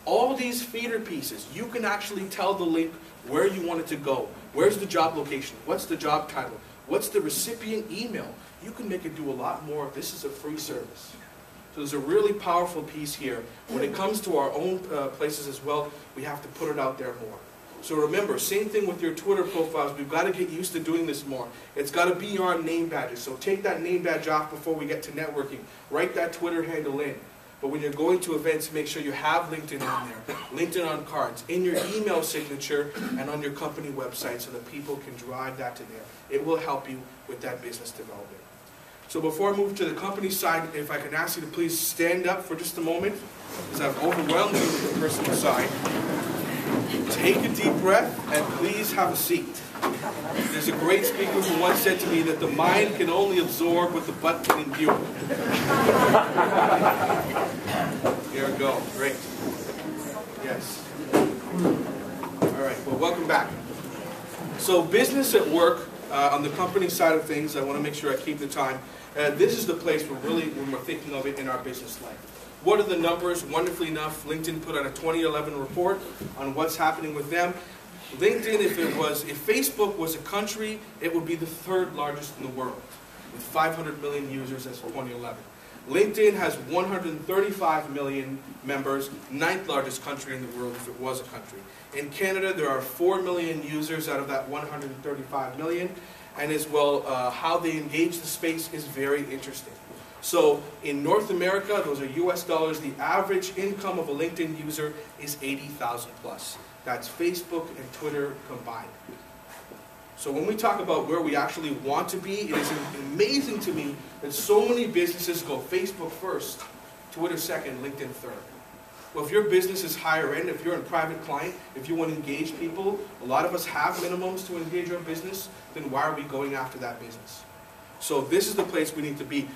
All these feeder pieces, you can actually tell the link where you want it to go. Where's the job location? What's the job title? What's the recipient email? You can make it do a lot more. This is a free service. So there's a really powerful piece here. When it comes to our own places as well, we have to put it out there more. So remember, same thing with your Twitter profiles. We've got to get used to doing this more. It's got to be our name badges. So take that name badge off before we get to networking. Write that Twitter handle in. But when you're going to events, make sure you have LinkedIn on there. LinkedIn on cards, in your email signature, and on your company website so that people can drive that to there. It will help you with that business development. So before I move to the company side, if I can ask you to please stand up for just a moment, because I've overwhelmed you with the personal side. Take a deep breath and please have a seat. There's a great speaker who once said to me that the mind can only absorb what the butt can endure. There we go. Great. Yes. All right. Well, welcome back. So business at work, on the company side of things, I want to make sure I keep the time. This is the place where really, when we're thinking of it in our business life. What are the numbers? Wonderfully enough, LinkedIn put out a 2011 report on what's happening with them. LinkedIn, if Facebook was a country, it would be the 3rd largest in the world, with 500 million users as of 2011. LinkedIn has 135 million members, 9th largest country in the world if it was a country. In Canada, there are 4 million users out of that 135 million, and as well, how they engage the space is very interesting. So in North America, those are US dollars, the average income of a LinkedIn user is $80,000 plus. That's Facebook and Twitter combined. So when we talk about where we actually want to be, it is amazing to me that so many businesses go Facebook first, Twitter second, LinkedIn third. Well, if your business is higher end, if you're in private client, if you want to engage people, a lot of us have minimums to engage our business, then why are we going after that business? So this is the place we need to be.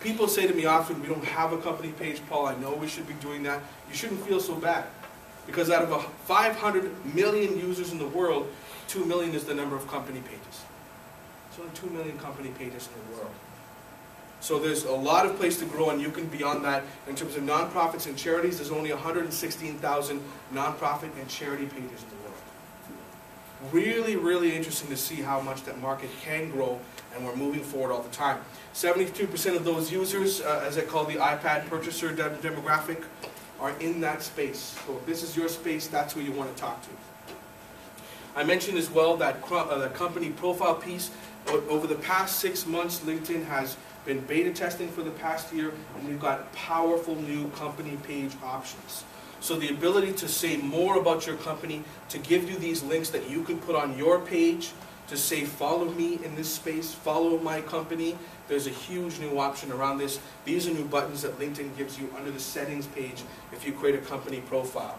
People say to me often, we don't have a company page, Paul. I know we should be doing that. You shouldn't feel so bad. Because out of 500 million users in the world, 2 million is the number of company pages. There's only 2 million company pages in the world. So there's a lot of place to grow, and you can beyond that. In terms of nonprofits and charities, there's only 116,000 nonprofit and charity pages in the world. Really, really interesting to see how much that market can grow, and we're moving forward all the time. 72% of those users, as I call the iPad purchaser demographic, are in that space. So if this is your space, that's who you want to talk to. I mentioned as well that the company profile piece. Over the past 6 months, LinkedIn has been beta testing for the past year, and we've got powerful new company page options. So the ability to say more about your company, to give you these links that you can put on your page, to say follow me in this space, follow my company. There's a huge new option around this. These are new buttons that LinkedIn gives you under the settings page if you create a company profile.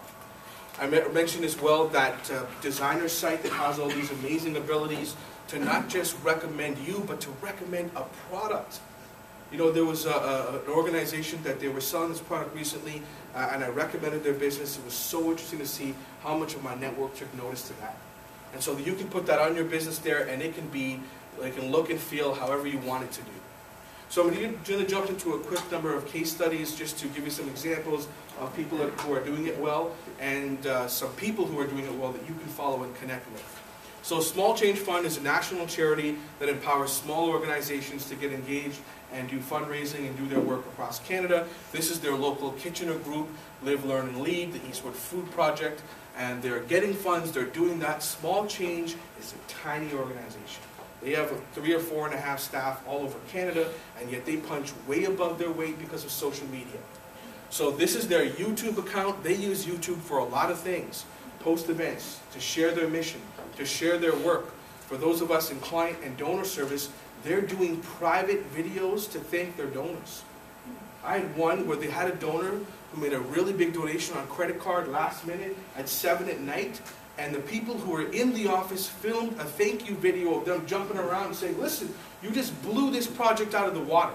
I mentioned as well that designer site that has all these amazing abilities to not just recommend you, but to recommend a product. You know, there was an organization that they were selling this product recently, and I recommended their business. It was so interesting to see how much of my network took notice to that. And so you can put that on your business there, and it can look and feel however you want it to do. So I'm going to jump into a quick number of case studies just to give you some examples of people who are doing it well, and some people who are doing it well that you can follow and connect with. So Small Change Fund is a national charity that empowers small organizations to get engaged and do fundraising and do their work across Canada. This is their local Kitchener group, Live, Learn, and Lead, the Eastwood Food Project, and they're getting funds, they're doing that. Small Change is a tiny organization. They have 3 or 4.5 staff all over Canada, and yet they punch way above their weight because of social media. So this is their YouTube account. They use YouTube for a lot of things. Post events, to share their mission, to share their work. For those of us in client and donor service, they're doing private videos to thank their donors. I had one where they had a donor who made a really big donation on credit card last minute at 7 at night, and the people who were in the office filmed a thank you video of them jumping around and saying, listen, you just blew this project out of the water.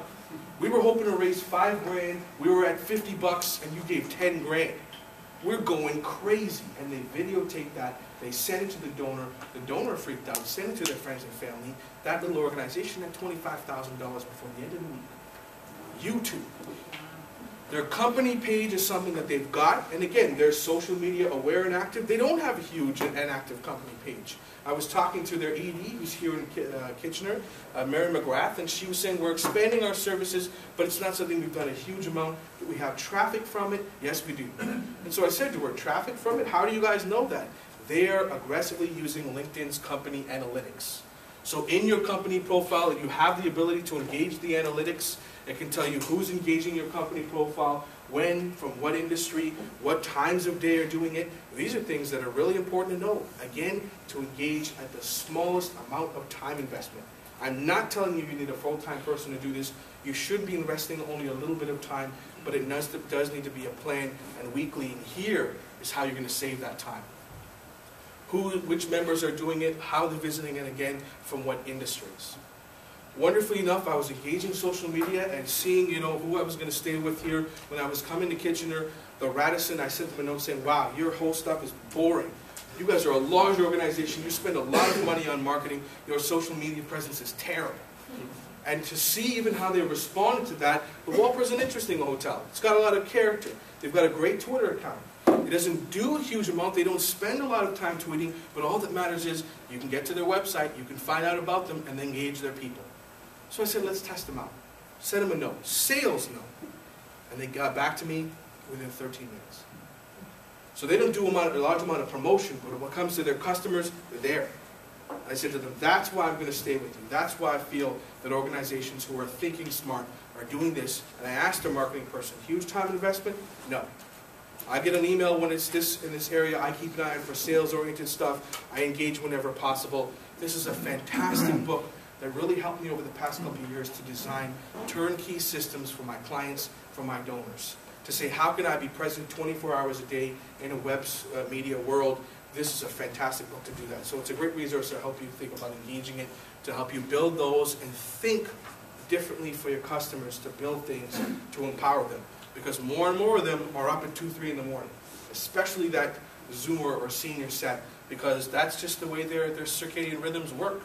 We were hoping to raise $5 grand, we were at $50 and you gave 10 grand. We're going crazy. And they videotaped that, they sent it to the donor freaked out, sent it to their friends and family. That little organization had $25,000 before the end of the week. YouTube. Their company page is something that they've got, and again, they're social media aware and active. They don't have a huge and active company page. I was talking to their ED, who's here in Kitchener, Mary McGrath, and she was saying we're expanding our services, but it's not something we've done a huge amount. Do we have traffic from it? Yes, we do. And so I said to her, traffic from it? How do you guys know that? They are aggressively using LinkedIn's company analytics. So in your company profile, you have the ability to engage the analytics. It can tell you who's engaging your company profile, when, from what industry, what times of day are doing it. These are things that are really important to know. Again, to engage at the smallest amount of time investment. I'm not telling you you need a full-time person to do this. You should be investing only a little bit of time, but it does need to be a plan, and weekly. And here is how you're going to save that time. Which members are doing it, how they're visiting it, again, from what industries. Wonderfully enough, I was engaging social media and seeing, who I was going to stay with here. When I was coming to Kitchener, the Radisson, I sent them a note saying, wow, your whole stuff is boring. You guys are a large organization. You spend a lot of money on marketing. Your social media presence is terrible. And to see even how they responded to that, the Whopper is an interesting hotel. It's got a lot of character. They've got a great Twitter account. It doesn't do a huge amount. They don't spend a lot of time tweeting, but all that matters is you can get to their website, you can find out about them, and then engage their people. So I said, let's test them out. Send them a note, sales note. And they got back to me within 13 minutes. So they don't do a large amount of promotion, but when it comes to their customers, they're there. And I said to them, that's why I'm going to stay with you. That's why I feel that organizations who are thinking smart are doing this. And I asked their marketing person, huge time investment? No. I get an email when it's in this area. I keep an eye out for sales-oriented stuff. I engage whenever possible. This is a fantastic book that really helped me over the past couple of years to design turnkey systems for my clients, for my donors. To say, how can I be present 24 hours a day in a web media world? This is a fantastic book to do that. So it's a great resource to help you think about engaging it, to help you build those and think differently for your customers, to build things, to empower them. Because more and more of them are up at 2, 3 in the morning, especially that Zoomer or senior set, because that's just the way their circadian rhythms work.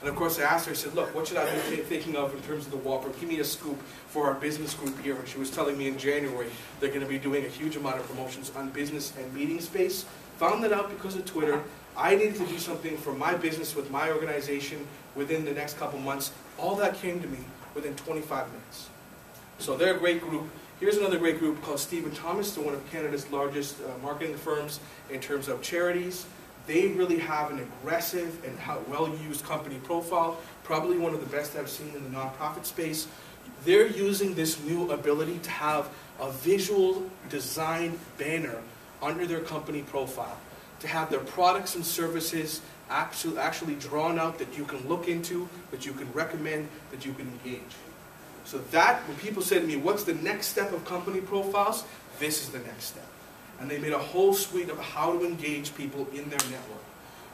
And of course I asked her, I said, look, what should I be thinking of in terms of the Whopper? Give me a scoop for our business group here. And she was telling me in January they're going to be doing a huge amount of promotions on business and meeting space. Found that out because of Twitter. I needed to do something for my business with my organization within the next couple months. All that came to me within 25 minutes. So they're a great group. Here's another great group called Stephen Thomas. They're one of Canada's largest marketing firms in terms of charities. They really have an aggressive and well-used company profile, probably one of the best I've seen in the nonprofit space. They're using this new ability to have a visual design banner under their company profile, to have their products and services actually drawn out that you can look into, that you can recommend, that you can engage. So that, when people say to me, what's the next step of company profiles? This is the next step. And they made a whole suite of how to engage people in their network.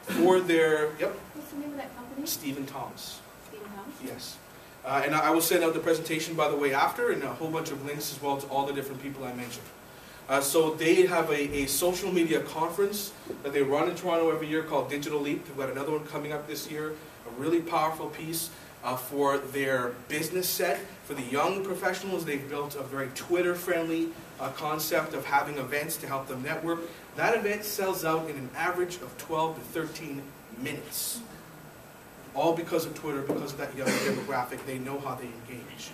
For their, What's the name of that company? Stephen Thomas. Stephen Thomas? Yes. And I will send out the presentation, by the way, after, and a whole bunch of links as well to all the different people I mentioned. So they have a social media conference that they run in Toronto every year called Digital Leap. They've got another one coming up this year, a really powerful piece for their business set. For the young professionals, they've built a very Twitter-friendly concept of having events to help them network. That event sells out in an average of 12 to 13 minutes. All because of Twitter, because of that young demographic. They know how they engage.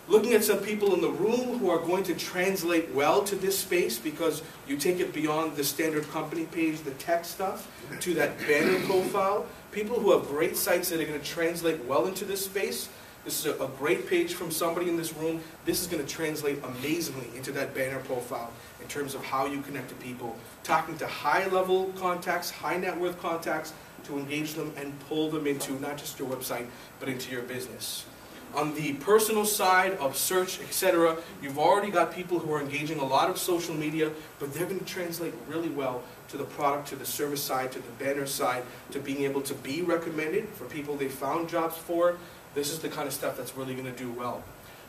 Looking at some people in the room who are going to translate well to this space, because you take it beyond the standard company page, the tech stuff, to that banner profile. People who have great sites that are going to translate well into this space. This is a great page from somebody in this room. This is going to translate amazingly into that banner profile in terms of how you connect to people. Talking to high-level contacts, high-net-worth contacts, to engage them and pull them into not just your website, but into your business. On the personal side of search, etc., you've already got people who are engaging a lot of social media, but they're going to translate really well to the product, to the service side, to the banner side, to being able to be recommended for people they found jobs for. This is the kind of stuff that's really going to do well.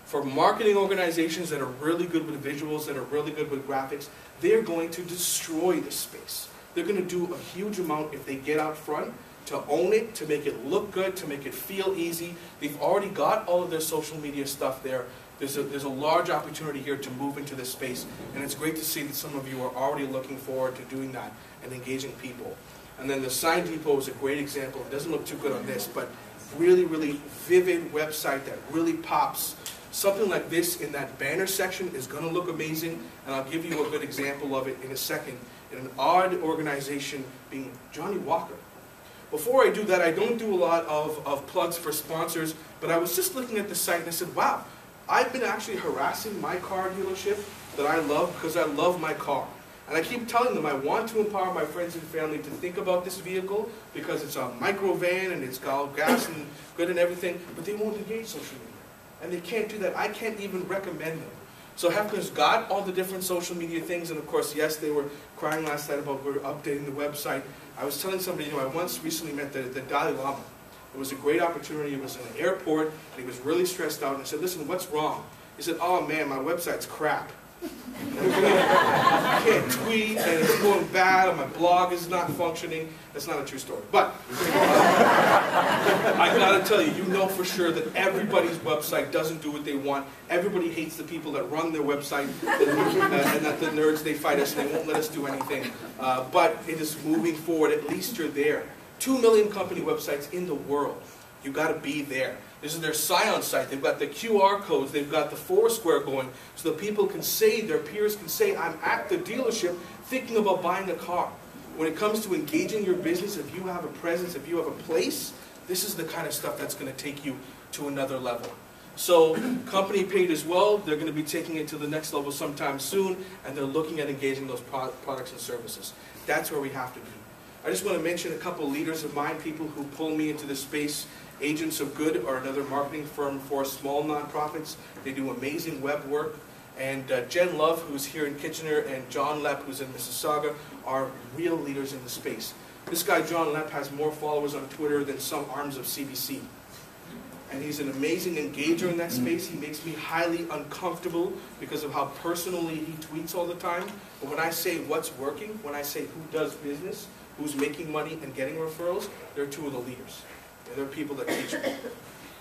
For marketing organizations that are really good with visuals, that are really good with graphics, they're going to destroy this space. They're going to do a huge amount if they get out front to own it, to make it look good, to make it feel easy. They've already got all of their social media stuff there. There's a large opportunity here to move into this space, and it's great to see that some of you are already looking forward to doing that and engaging people. And then the Sign Depot is a great example. It doesn't look too good on this, but really, really vivid website that really pops. Something like this in that banner section is going to look amazing, and I'll give you a good example of it in a second. In an odd organization being Johnny Walker. Before I do that, I don't do a lot of plugs for sponsors, but I was just looking at the site and I said, wow, I've been actually harassing my car dealership that I love because I love my car. And I keep telling them I want to empower my friends and family to think about this vehicle because it's a micro van and it's got all gas and good and everything, but they won't engage social media. And they can't do that. I can't even recommend them. So Hefner's got all the different social media things, and of course, yes, they were crying last night about we're updating the website. I was telling somebody, I once recently met the Dalai Lama. It was a great opportunity. It was in an airport, and he was really stressed out. And I said, listen, what's wrong? He said, oh man, my website's crap. I can't tweet, and it's going bad, and my blog is not functioning. That's not a true story. But I gotta tell you, you know for sure that everybody's website doesn't do what they want. Everybody hates the people that run their website, and that the nerds, they fight us, and they won't let us do anything. But it is moving forward. At least you're there. 2 million company websites in the world. You got to be there. This is their Scion site. They've got the QR codes. They've got the Foursquare going, so that people can say, their peers can say, I'm at the dealership thinking about buying a car. When it comes to engaging your business, if you have a presence, if you have a place, this is the kind of stuff that's going to take you to another level. So company paid as well. They're going to be taking it to the next level sometime soon, and they're looking at engaging those products and services. That's where we have to be. I just want to mention a couple of leaders of mine, people who pull me into this space. Agents of Good are another marketing firm for small nonprofits. They do amazing web work. And Jen Love, who's here in Kitchener, and John Lepp, who's in Mississauga, are real leaders in the space. This guy, John Lepp, has more followers on Twitter than some arms of CBC. And he's an amazing engager in that space. He makes me highly uncomfortable because of how personally he tweets all the time. But when I say what's working, when I say who does business, who's making money and getting referrals, they're two of the leaders. They're people that teach me.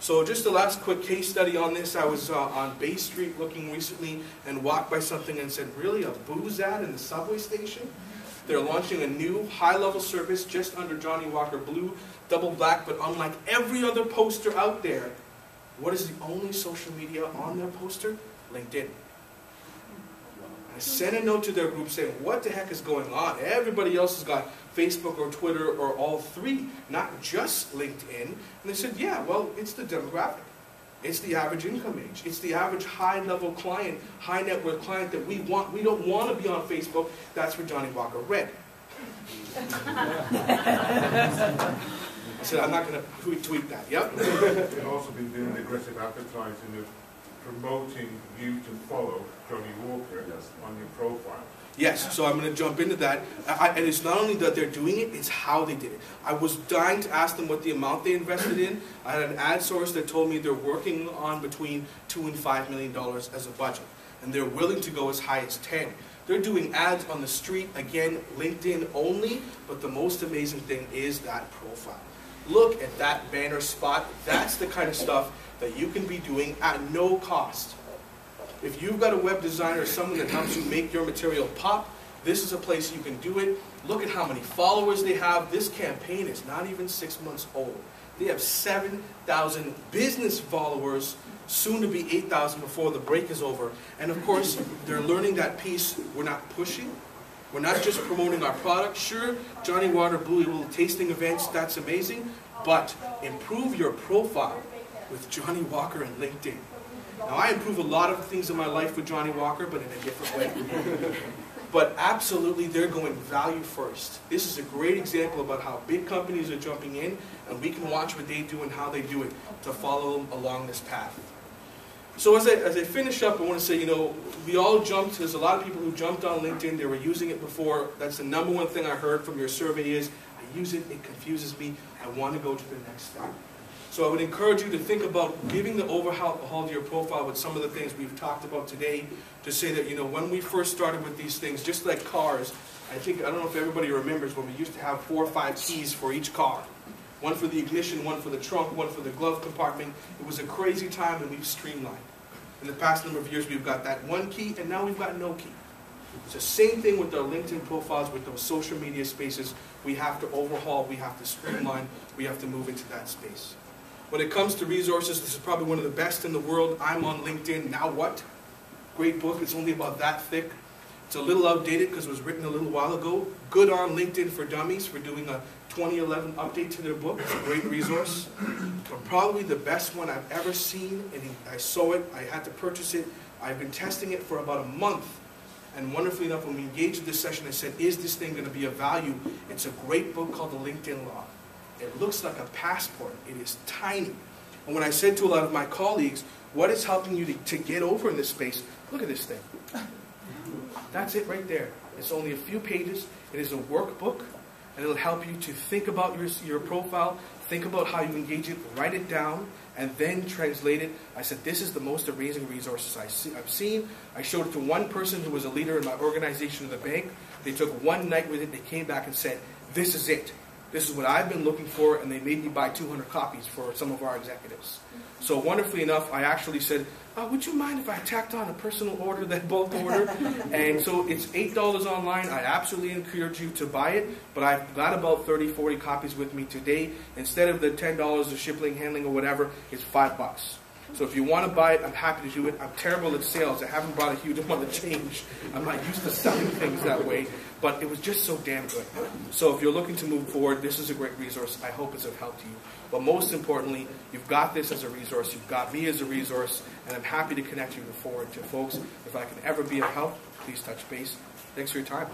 So just the last quick case study on this. I was on Bay Street looking recently and walked by something and said, really, a booze ad in the subway station? They're launching a new high-level service just under Johnny Walker Blue, double black, but unlike every other poster out there, what is the only social media on their poster? LinkedIn. I sent a note to their group saying, what the heck is going on? Everybody else has got Facebook or Twitter or all three, not just LinkedIn. And they said, yeah, well, it's the demographic. It's the average income age. It's the average high-level client, high-net-worth client that we want. We don't want to be on Facebook. That's for Johnny Walker Red. I said, I'm not going to tweet that. Yep. You've also been doing aggressive advertising of promoting you to follow Johnny Walker on your profile. Yes, so I'm going to jump into that. And it's not only that they're doing it, it's how they did it. I was dying to ask them what the amount they invested in. I had an ad source that told me they're working on between $2 and $5 million as a budget. And they're willing to go as high as 10. They're doing ads on the street, again, LinkedIn only, but the most amazing thing is that profile. Look at that banner spot. That's the kind of stuff that you can be doing at no cost. If you've got a web designer or someone that helps you make your material pop, this is a place you can do it. Look at how many followers they have. This campaign is not even 6 months old. They have 7,000 business followers, soon to be 8,000 before the break is over. And of course, they're learning that piece. We're not pushing. We're not just promoting our product. Sure, Johnny Water Blue, little tasting events, that's amazing. But improve your profile with Johnny Walker and LinkedIn. Now, I improve a lot of things in my life with Johnny Walker, but in a different way. But absolutely, they're going value first. This is a great example about how big companies are jumping in, and we can watch what they do and how they do it to follow them along this path. So as I finish up, I want to say, we all jumped. There's a lot of people who jumped on LinkedIn. They were using it before. That's the number one thing I heard from your survey is, I use it, it confuses me. I want to go to the next step. So I would encourage you to think about giving the overhaul to your profile with some of the things we've talked about today, to say that, when we first started with these things, just like cars, I don't know if everybody remembers when we used to have 4 or 5 keys for each car. One for the ignition, one for the trunk, one for the glove compartment. It was a crazy time, and we've streamlined. In the past number of years, we've got that one key, and now we've got no key. It's the same thing with our LinkedIn profiles, with those social media spaces. We have to overhaul, we have to streamline, we have to move into that space. When it comes to resources, this is probably one of the best in the world. I'm on LinkedIn. Now what? Great book. It's only about that thick. It's a little outdated because it was written a little while ago. Good on LinkedIn for Dummies for doing a 2011 update to their book. It's a great resource. But probably the best one I've ever seen, and I saw it, I had to purchase it. I've been testing it for about a month. And wonderfully enough, when we engaged in this session, I said, is this thing going to be of value? It's a great book called The LinkedIn Law. It looks like a passport. It is tiny. And when I said to a lot of my colleagues, what is helping you to get over in this space? Look at this thing. That's it right there. It's only a few pages. It is a workbook, and it'll help you to think about your profile, think about how you engage it, write it down, and then translate it. I said, this is the most amazing resources I've seen. I showed it to one person who was a leader in my organization in the bank. They took one night with it. They came back and said, this is it. This is what I've been looking for, and they made me buy 200 copies for some of our executives. So wonderfully enough, I actually said, would you mind if I tacked on a personal order, that bulk order? And so it's $8 online. I absolutely encourage you to buy it, but I've got about 30, 40 copies with me today. Instead of the $10 of shipping, handling, or whatever, it's $5. So if you want to buy it, I'm happy to do it. I'm terrible at sales. I haven't brought a huge amount of change. I'm not used to selling things that way. But it was just so damn good. So if you're looking to move forward, this is a great resource. I hope it's of help to you. But most importantly, you've got this as a resource. You've got me as a resource. And I'm happy to connect you forward to folks. If I can ever be of help, please touch base. Thanks for your time.